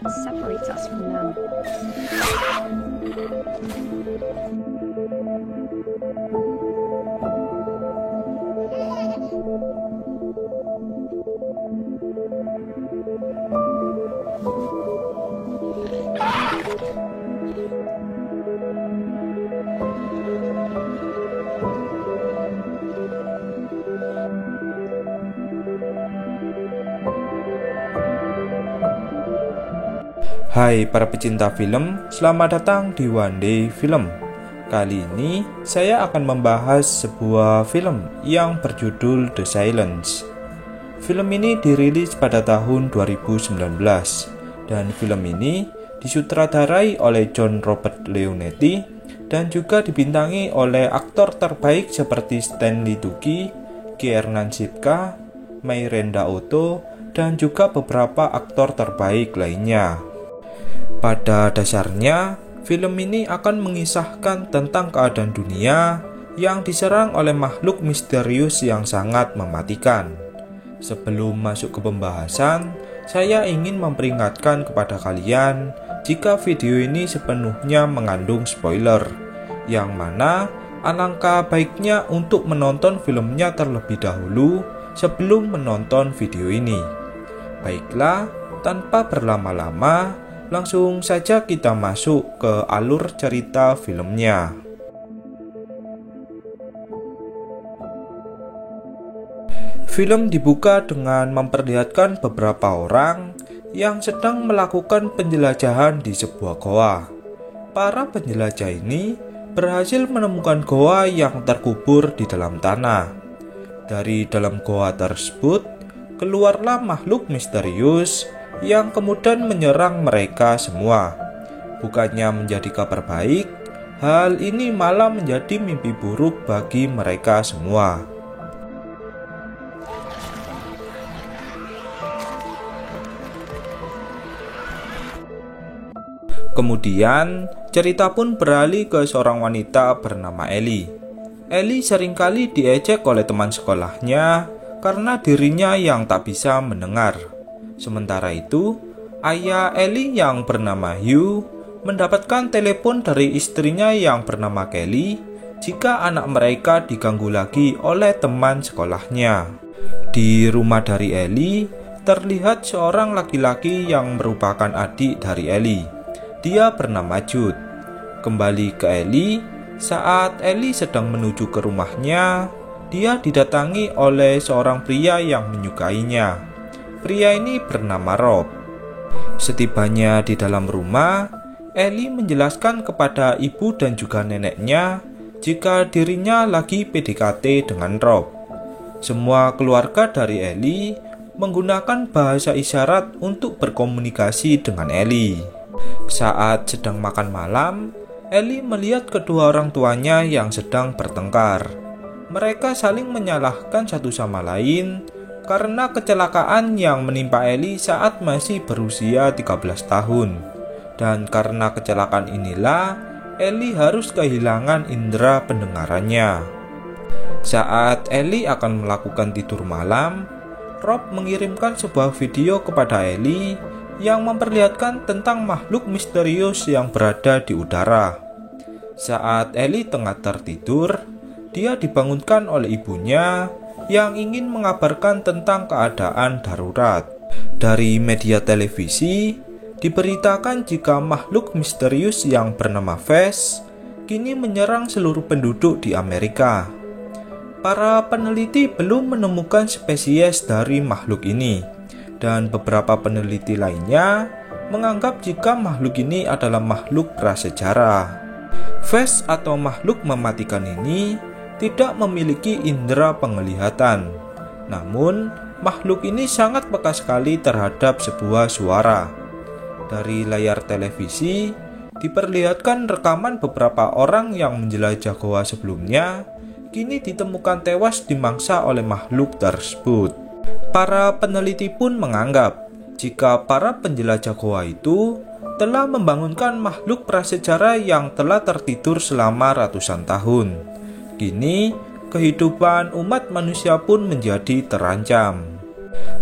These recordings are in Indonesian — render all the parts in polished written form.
that separates us from them. Hai para pecinta film, selamat datang di One Day Film. Kali ini saya akan membahas sebuah film yang berjudul The Silence. Film ini dirilis pada tahun 2019 dan film ini disutradarai oleh John Robert Leonetti dan juga dibintangi oleh aktor terbaik seperti Stanley Tucci, Kiernan Shipka, Myranda Otto, dan juga beberapa aktor terbaik lainnya. Pada dasarnya, film ini akan mengisahkan tentang keadaan dunia yang diserang oleh makhluk misterius yang sangat mematikan. Sebelum masuk ke pembahasan, saya ingin memperingatkan kepada kalian jika video ini sepenuhnya mengandung spoiler, yang mana alangkah baiknya untuk menonton filmnya terlebih dahulu sebelum menonton video ini. Baiklah, tanpa berlama-lama, langsung saja kita masuk ke alur cerita filmnya. Film dibuka dengan memperlihatkan beberapa orang yang sedang melakukan penjelajahan di sebuah goa. Para penjelajah ini berhasil menemukan goa yang terkubur di dalam tanah. Dari dalam goa tersebut, keluarlah makhluk misterius yang kemudian menyerang mereka semua. Bukannya menjadi kabar baik, hal ini malah menjadi mimpi buruk bagi mereka semua. Kemudian, cerita pun beralih ke seorang wanita bernama Ellie. Ellie seringkali diejek oleh teman sekolahnya karena dirinya yang tak bisa mendengar. Sementara itu, ayah Ellie yang bernama Hugh mendapatkan telepon dari istrinya yang bernama Kelly jika anak mereka diganggu lagi oleh teman sekolahnya. Di rumah dari Ellie, terlihat seorang laki-laki yang merupakan adik dari Ellie. Dia bernama Jude. Kembali ke Ellie, saat Ellie sedang menuju ke rumahnya, dia didatangi oleh seorang pria yang menyukainya. Pria ini bernama Rob. Setibanya di dalam rumah, Ellie menjelaskan kepada ibu dan juga neneknya jika dirinya lagi PDKT dengan Rob. Semua keluarga dari Ellie menggunakan bahasa isyarat untuk berkomunikasi dengan Ellie. Saat sedang makan malam, Ellie melihat kedua orang tuanya yang sedang bertengkar. Mereka saling menyalahkan satu sama lain karena kecelakaan yang menimpa Ellie saat masih berusia 13 tahun. Dan karena kecelakaan inilah, Ellie harus kehilangan indera pendengarannya. Saat Ellie akan melakukan tidur malam, Rob mengirimkan sebuah video kepada Ellie yang memperlihatkan tentang makhluk misterius yang berada di udara. Saat Ellie tengah tertidur, dia dibangunkan oleh ibunya yang ingin mengabarkan tentang keadaan darurat. Dari media televisi, diberitakan jika makhluk misterius yang bernama Vess kini menyerang seluruh penduduk di Amerika. Para peneliti belum menemukan spesies dari makhluk ini, dan beberapa peneliti lainnya menganggap jika makhluk ini adalah makhluk prasejarah. Vess atau makhluk mematikan ini tidak memiliki indera penglihatan. Namun, makhluk ini sangat peka sekali terhadap sebuah suara. Dari layar televisi, diperlihatkan rekaman beberapa orang yang menjelajah goa sebelumnya, kini ditemukan tewas dimangsa oleh makhluk tersebut. Para peneliti pun menganggap jika para penjelajah goa itu telah membangunkan makhluk prasejarah yang telah tertidur selama ratusan tahun. Kini, kehidupan umat manusia pun menjadi terancam.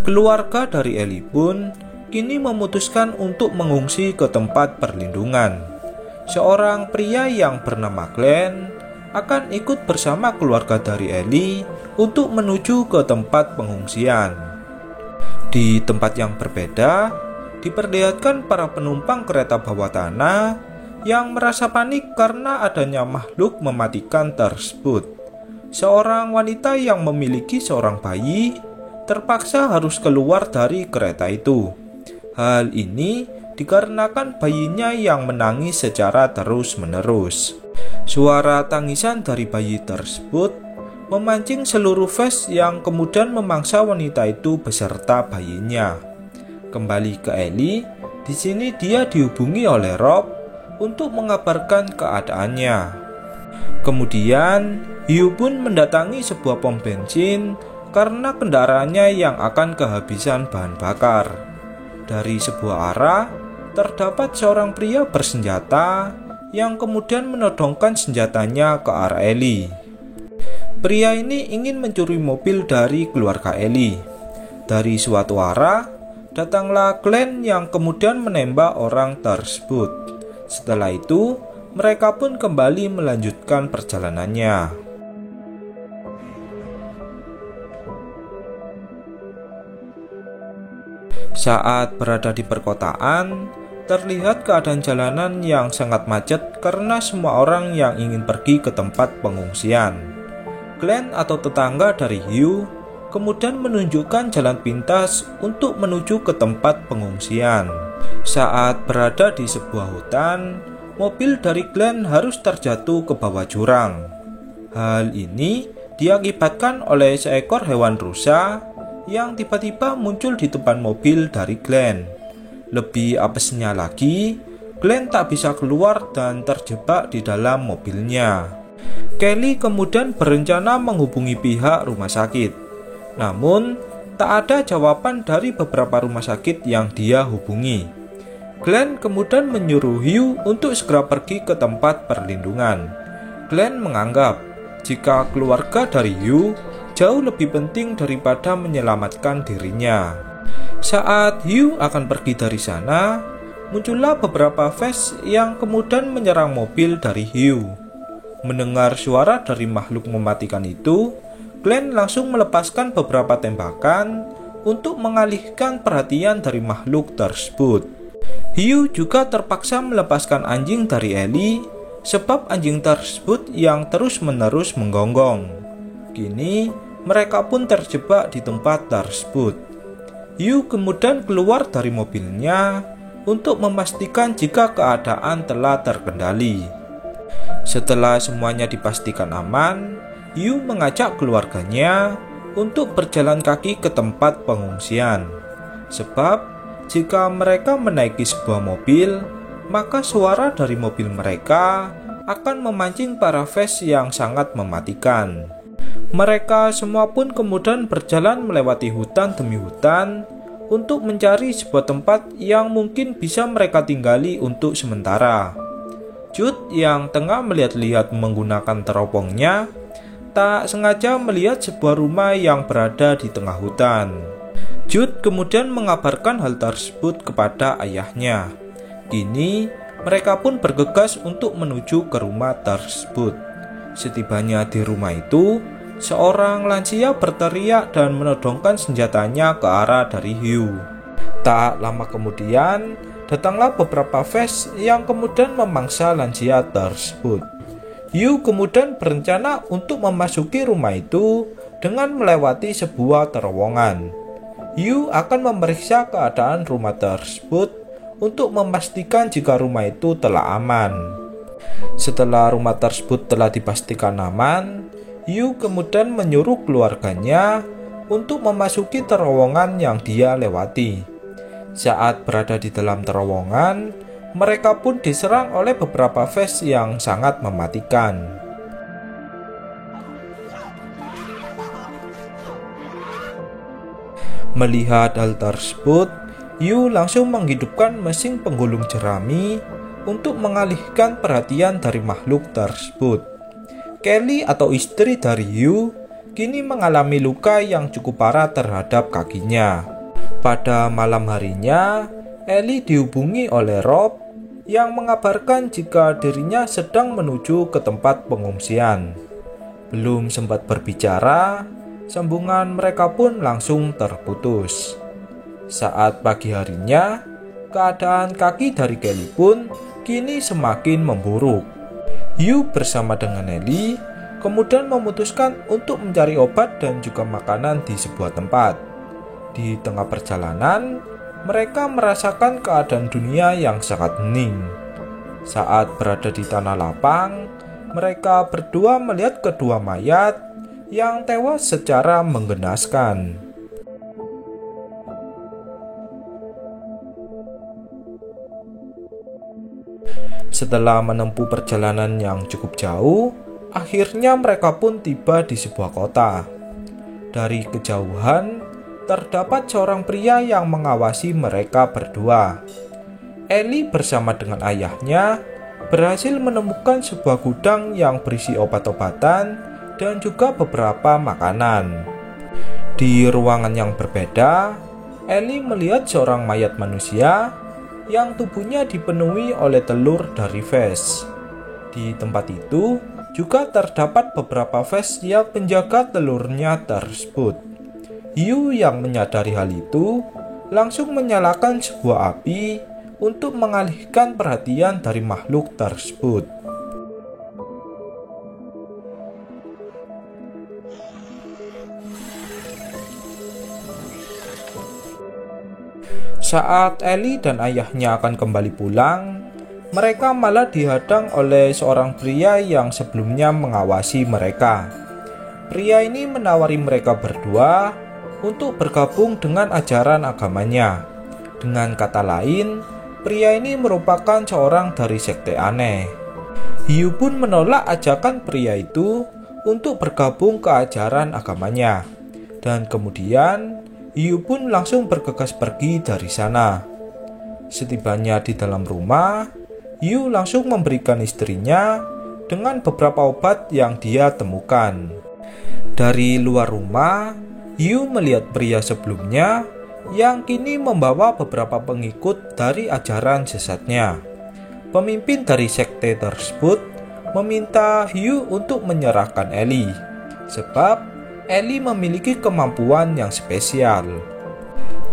Keluarga dari Ellie pun kini memutuskan untuk mengungsi ke tempat perlindungan. Seorang pria yang bernama Glenn akan ikut bersama keluarga dari Ellie untuk menuju ke tempat pengungsian. Di tempat yang berbeda, diperlihatkan para penumpang kereta bawah tanah yang merasa panik karena adanya makhluk mematikan tersebut. Seorang wanita yang memiliki seorang bayi terpaksa harus keluar dari kereta itu. Hal ini dikarenakan bayinya yang menangis secara terus-menerus. Suara tangisan dari bayi tersebut memancing seluruh fans yang kemudian memangsa wanita itu beserta bayinya. Kembali ke Ellie, di sini dia dihubungi oleh Rob untuk mengabarkan keadaannya. Kemudian, Hugh pun mendatangi sebuah pom bensin karena kendaraannya yang akan kehabisan bahan bakar. Dari sebuah arah, terdapat seorang pria bersenjata yang kemudian menodongkan senjatanya ke arah Ellie. Pria ini ingin mencuri mobil dari keluarga Ellie. Dari suatu arah, datanglah Glenn yang kemudian menembak orang tersebut. Setelah itu, mereka pun kembali melanjutkan perjalanannya. Saat berada di perkotaan, terlihat keadaan jalanan yang sangat macet karena semua orang yang ingin pergi ke tempat pengungsian. Glenn atau tetangga dari Hugh kemudian menunjukkan jalan pintas untuk menuju ke tempat pengungsian. Saat berada di sebuah hutan, mobil dari Glenn harus terjatuh ke bawah jurang. Hal ini diakibatkan oleh seekor hewan rusa yang tiba-tiba muncul di depan mobil dari Glenn. Lebih apesnya lagi, Glenn tak bisa keluar dan terjebak di dalam mobilnya. Kelly kemudian berencana menghubungi pihak rumah sakit. Namun, tak ada jawaban dari beberapa rumah sakit yang dia hubungi. Glenn kemudian menyuruh Hugh untuk segera pergi ke tempat perlindungan. Glenn menganggap jika keluarga dari Hugh jauh lebih penting daripada menyelamatkan dirinya. Saat Hugh akan pergi dari sana, muncullah beberapa fans yang kemudian menyerang mobil dari Hugh. Mendengar suara dari makhluk mematikan itu, Glenn langsung melepaskan beberapa tembakan untuk mengalihkan perhatian dari makhluk tersebut. Hugh juga terpaksa melepaskan anjing dari Ellie sebab anjing tersebut yang terus-menerus menggonggong. Kini, mereka pun terjebak di tempat tersebut. Hugh kemudian keluar dari mobilnya untuk memastikan jika keadaan telah terkendali. Setelah semuanya dipastikan aman, Hugh mengajak keluarganya untuk berjalan kaki ke tempat pengungsian. Sebab, jika mereka menaiki sebuah mobil, maka suara dari mobil mereka akan memancing para fans yang sangat mematikan. Mereka semua pun kemudian berjalan melewati hutan demi hutan untuk mencari sebuah tempat yang mungkin bisa mereka tinggali untuk sementara. Jude yang tengah melihat-lihat menggunakan teropongnya tak sengaja melihat sebuah rumah yang berada di tengah hutan. Jude kemudian mengabarkan hal tersebut kepada ayahnya. Kini mereka pun bergegas untuk menuju ke rumah tersebut. Setibanya di rumah itu, seorang lansia berteriak dan menodongkan senjatanya ke arah dari Hugh. Tak lama kemudian, datanglah beberapa fans yang kemudian memangsa lansia tersebut. Hugh kemudian berencana untuk memasuki rumah itu dengan melewati sebuah terowongan. Hugh akan memeriksa keadaan rumah tersebut untuk memastikan jika rumah itu telah aman. Setelah rumah tersebut telah dipastikan aman, Hugh kemudian menyuruh keluarganya untuk memasuki terowongan yang dia lewati. Saat berada di dalam terowongan, mereka pun diserang oleh beberapa fans yang sangat mematikan. Melihat hal tersebut, Hugh langsung menghidupkan mesin penggulung jerami untuk mengalihkan perhatian dari makhluk tersebut. Kelly atau istri dari Hugh kini mengalami luka yang cukup parah terhadap kakinya. Pada malam harinya, Ellie dihubungi oleh Rob yang mengabarkan jika dirinya sedang menuju ke tempat pengungsian. Belum sempat berbicara, sambungan mereka pun langsung terputus. Saat pagi harinya, keadaan kaki dari Kelly pun kini semakin memburuk. Hugh bersama dengan Ellie kemudian memutuskan untuk mencari obat dan juga makanan di sebuah tempat. Di tengah perjalanan, mereka merasakan keadaan dunia yang sangat hening. Saat berada di tanah lapang, mereka berdua melihat kedua mayat yang tewas secara menggenaskan. Setelah menempuh perjalanan yang cukup jauh, akhirnya mereka pun tiba di sebuah kota. Dari kejauhan, terdapat seorang pria yang mengawasi mereka berdua. Ellie bersama dengan ayahnya berhasil menemukan sebuah gudang yang berisi obat-obatan dan juga beberapa makanan. Di ruangan yang berbeda, Ellie melihat seorang mayat manusia yang tubuhnya dipenuhi oleh telur dari Vess. Di tempat itu juga terdapat beberapa Vess yang menjaga telurnya tersebut. Hugh yang menyadari hal itu langsung menyalakan sebuah api untuk mengalihkan perhatian dari makhluk tersebut. Saat Ellie dan ayahnya akan kembali pulang, mereka malah dihadang oleh seorang pria yang sebelumnya mengawasi mereka. Pria ini menawari mereka berdua untuk bergabung dengan ajaran agamanya. Dengan kata lain, pria ini merupakan seorang dari sekte aneh. Hugh pun menolak ajakan pria itu untuk bergabung ke ajaran agamanya. Dan kemudian Hugh pun langsung bergegas pergi dari sana. Setibanya di dalam rumah, Hugh langsung memberikan istrinya dengan beberapa obat yang dia temukan. Dari luar rumah, Hugh melihat pria sebelumnya yang kini membawa beberapa pengikut dari ajaran sesatnya. Pemimpin dari sekte tersebut meminta Hugh untuk menyerahkan Ellie, sebab Ellie memiliki kemampuan yang spesial.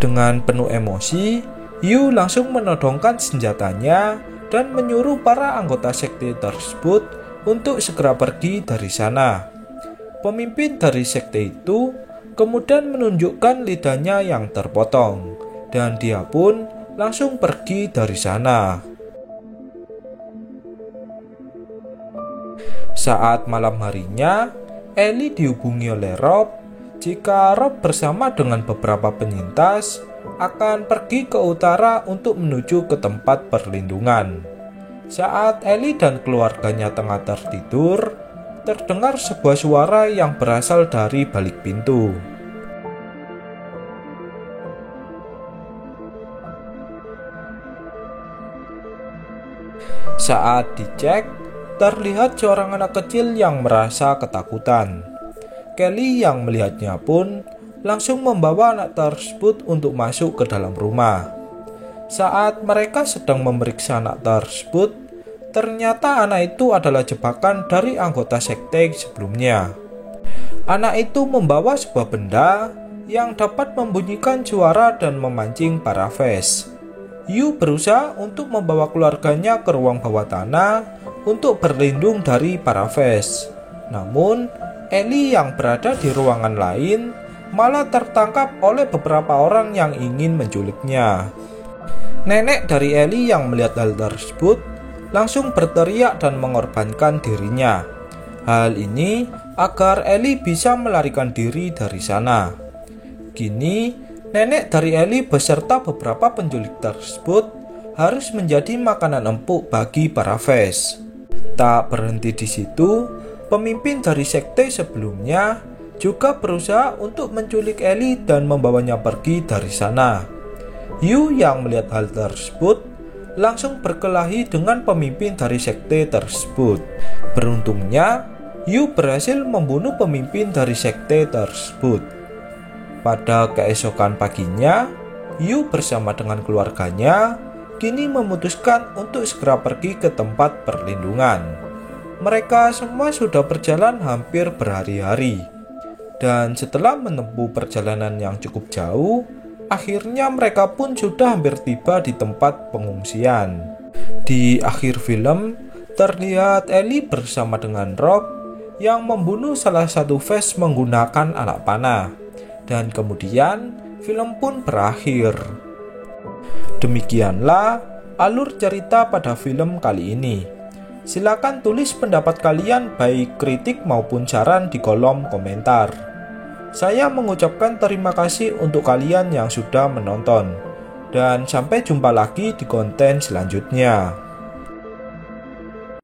Dengan penuh emosi, Hugh langsung menodongkan senjatanya dan menyuruh para anggota sekte tersebut untuk segera pergi dari sana. Pemimpin dari sekte itu kemudian menunjukkan lidahnya yang terpotong, dan dia pun langsung pergi dari sana. Saat malam harinya, Ellie dihubungi oleh Rob jika Rob bersama dengan beberapa penyintas akan pergi ke utara untuk menuju ke tempat perlindungan. Saat Ellie dan keluarganya tengah tertidur, terdengar sebuah suara yang berasal dari balik pintu. Saat dicek, terlihat seorang anak kecil yang merasa ketakutan. Kelly yang melihatnya pun langsung membawa anak tersebut untuk masuk ke dalam rumah. Saat mereka sedang memeriksa anak tersebut, ternyata anak itu adalah jebakan dari anggota sekte sebelumnya. Anak itu membawa sebuah benda yang dapat membunyikan suara dan memancing para Vess. Hugh berusaha untuk membawa keluarganya ke ruang bawah tanah untuk berlindung dari para Vess. Namun, Ellie yang berada di ruangan lain malah tertangkap oleh beberapa orang yang ingin menculiknya. Nenek dari Ellie yang melihat hal tersebut langsung berteriak dan mengorbankan dirinya. Hal ini agar Ellie bisa melarikan diri dari sana. Kini, nenek dari Ellie beserta beberapa penculik tersebut harus menjadi makanan empuk bagi para Vess. Tak berhenti di situ, pemimpin dari sekte sebelumnya juga berusaha untuk menculik Ellie dan membawanya pergi dari sana. Hugh yang melihat hal tersebut langsung berkelahi dengan pemimpin dari sekte tersebut. Beruntungnya, Hugh berhasil membunuh pemimpin dari sekte tersebut. Pada keesokan paginya, Yu bersama dengan keluarganya kini memutuskan untuk segera pergi ke tempat perlindungan. Mereka semua sudah berjalan hampir berhari-hari. Dan setelah menempuh perjalanan yang cukup jauh, akhirnya mereka pun sudah hampir tiba di tempat pengungsian. Di akhir film, terlihat Ellie bersama dengan Rob yang membunuh salah satu Vess menggunakan anak panah. Dan kemudian, film pun berakhir. Demikianlah alur cerita pada film kali ini. Silakan tulis pendapat kalian baik kritik maupun saran di kolom komentar. Saya mengucapkan terima kasih untuk kalian yang sudah menonton. Dan sampai jumpa lagi di konten selanjutnya.